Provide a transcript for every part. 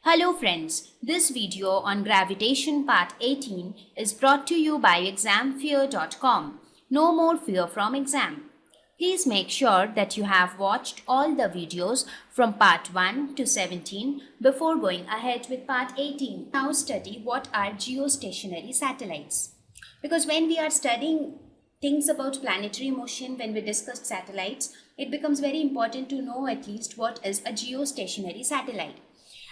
Hello friends, this video on gravitation part 18 is brought to you by examfear.com. No more fear from exam. Please make sure that you have watched all the videos from part 1 to 17 before going ahead with part 18. Now study what are geostationary satellites. Because when we are studying things about planetary motion, when we discuss satellites, it becomes very important to know at least what is a geostationary satellite.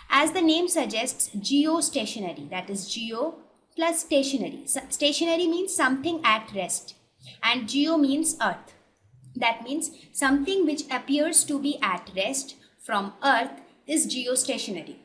As the name suggests, geostationary, that is geo plus stationary. Stationary means something at rest and geo means earth. That means something which appears to be at rest from earth is geostationary.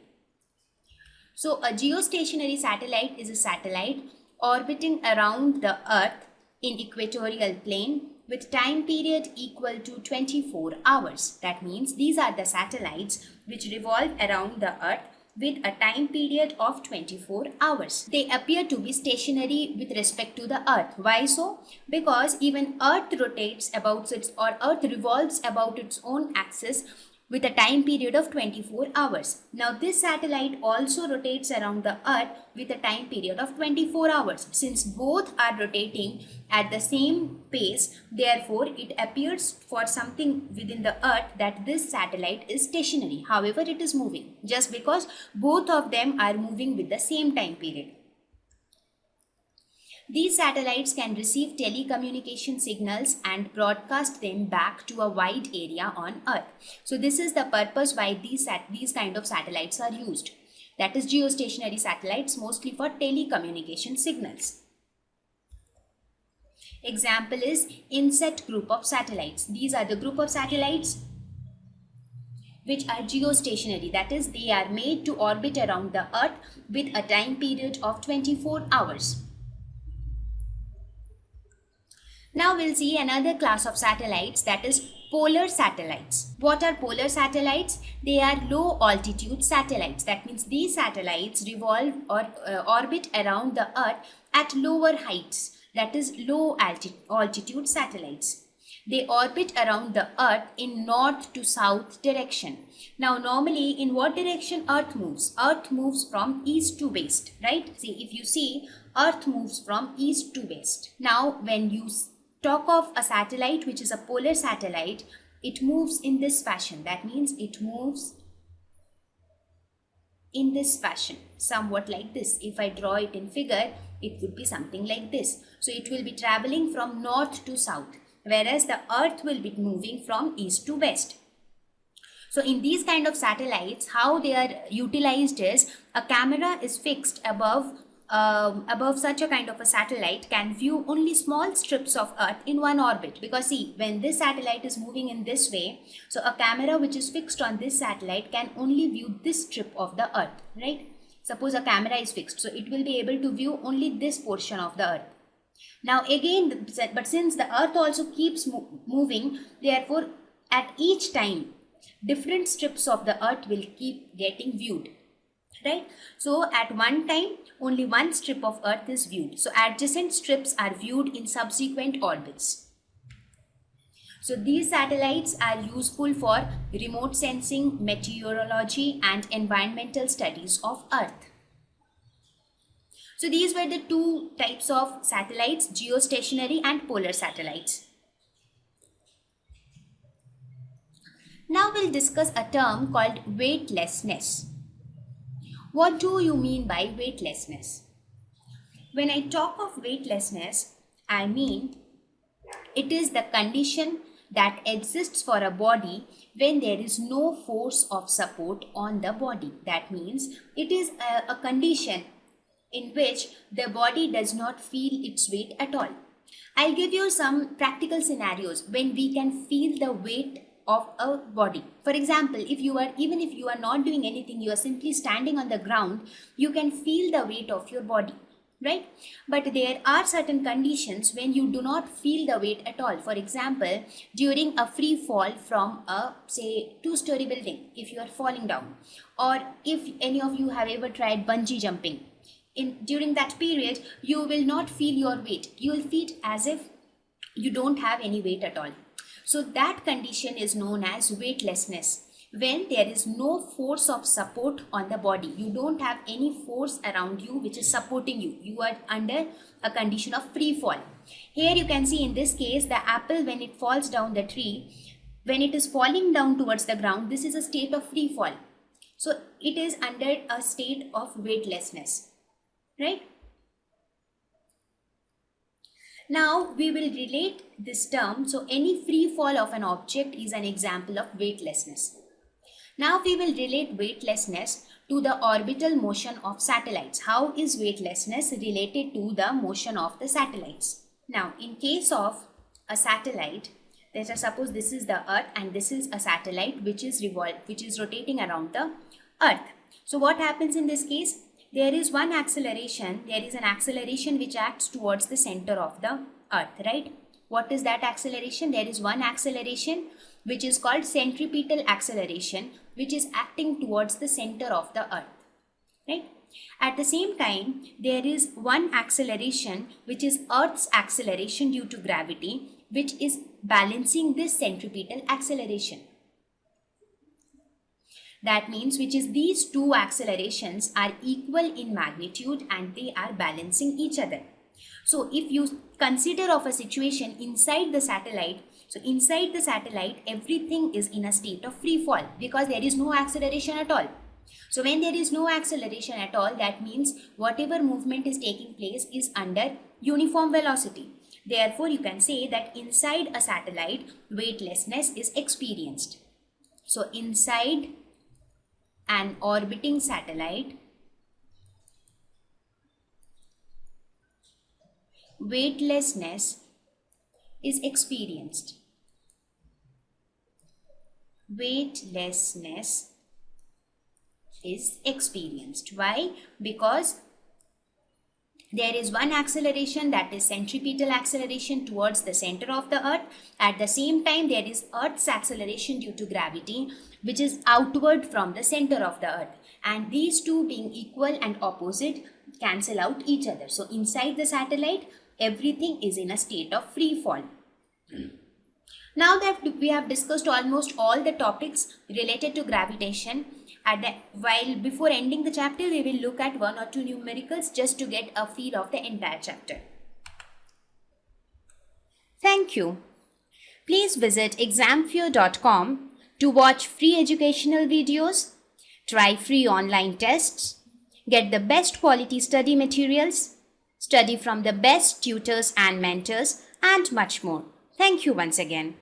So a geostationary satellite is a satellite orbiting around the earth in equatorial plane with time period equal to 24 hours. That means these are the satellites which revolve around the earth with a time period of 24 hours. They appear to be stationary with respect to the earth. Why so? Because even earth rotates about its or earth revolves about its own axis with a time period of 24 hours. Now this satellite also rotates around the earth with a time period of 24 hours. Since both are rotating at the same pace, therefore it appears for something within the earth that this satellite is stationary. However, it is moving just because both of them are moving with the same time period. These satellites can receive telecommunication signals and broadcast them back to a wide area on Earth. So this is the purpose why these kind of satellites are used. That is geostationary satellites, mostly for telecommunication signals. Example is INSET group of satellites. These are the group of satellites which are geostationary. That is, they are made to orbit around the Earth with a time period of 24 hours. Now we'll see another class of satellites, that is polar satellites. What are polar satellites? They are low altitude satellites. That means these satellites revolve or orbit around the Earth at lower heights. That is low altitude satellites. They orbit around the Earth in north to south direction. Now normally in what direction Earth moves? Earth moves from east to west, right? See, if you see, Earth moves from east to west. Now when you talk of a satellite which is a polar satellite, it moves in this fashion. That means it moves in this fashion, somewhat like this. If I draw it in figure, it would be something like this. So it will be traveling from north to south, whereas the Earth will be moving from east to west. So in these kind of satellites, how they are utilized is a camera is fixed above such a kind of a satellite can view only small strips of Earth in one orbit. Because see, when this satellite is moving in this way, so a camera which is fixed on this satellite can only view this strip of the Earth, right? Suppose a camera is fixed, so it will be able to view only this portion of the Earth. Now again, but since the Earth also keeps moving, therefore at each time different strips of the Earth will keep getting viewed. Right? So at one time only one strip of Earth is viewed. So adjacent strips are viewed in subsequent orbits. So these satellites are useful for remote sensing, meteorology and environmental studies of Earth. So these were the two types of satellites, geostationary and polar satellites. Now we'll discuss a term called weightlessness. What do you mean by weightlessness? When I talk of weightlessness, I mean it is the condition that exists for a body when there is no force of support on the body. That means it is a condition in which the body does not feel its weight at all. I'll give you some practical scenarios when we can feel the weight of a body. For example, even if you are not doing anything, you are simply standing on the ground, you can feel the weight of your body, right? But there are certain conditions when you do not feel the weight at all. For example, during a free fall from a, say, 2-story building, if you are falling down, or if any of you have ever tried bungee jumping, during that period, you will not feel your weight. You will feel as if you don't have any weight at all. So that condition is known as weightlessness. when there is no force of support on the body. You don't have any force around you which is supporting you. You are under a condition of free fall. Here you can see in this case, the apple, when it falls down the tree, when it is falling down towards the ground, this is a state of free fall. So it is under a state of weightlessness, right? Now we will relate this term. So any free fall of an object is an example of weightlessness. Now we will relate weightlessness to the orbital motion of satellites. How is weightlessness related to the motion of the satellites? Now in case of a satellite, let us suppose this is the Earth and this is a satellite which is rotating around the Earth. So what happens in this case? There is an acceleration which acts towards the center of the Earth, right? What is that acceleration? There is one acceleration which is called centripetal acceleration, which is acting towards the center of the Earth, right? At the same time, there is one acceleration which is Earth's acceleration due to gravity, which is balancing this centripetal acceleration. That means these two accelerations are equal in magnitude and they are balancing each other. So if you consider of a situation inside the satellite, so inside the satellite everything is in a state of free fall because there is no acceleration at all. So when there is no acceleration at all, that means whatever movement is taking place is under uniform velocity. Therefore, you can say that inside a satellite, weightlessness is experienced. So inside an orbiting satellite, weightlessness is experienced. Weightlessness is experienced. Why? Because there is one acceleration, that is centripetal acceleration towards the center of the Earth. At the same time, there is Earth's acceleration due to gravity, which is outward from the center of the Earth. And these two being equal and opposite cancel out each other. So inside the satellite, everything is in a state of free fall. Now that we have discussed almost all the topics related to gravitation, before ending the chapter, we will look at one or two numericals just to get a feel of the entire chapter. Thank you. Please visit examfear.com to watch free educational videos, try free online tests, get the best quality study materials, study from the best tutors and mentors, and much more. Thank you once again.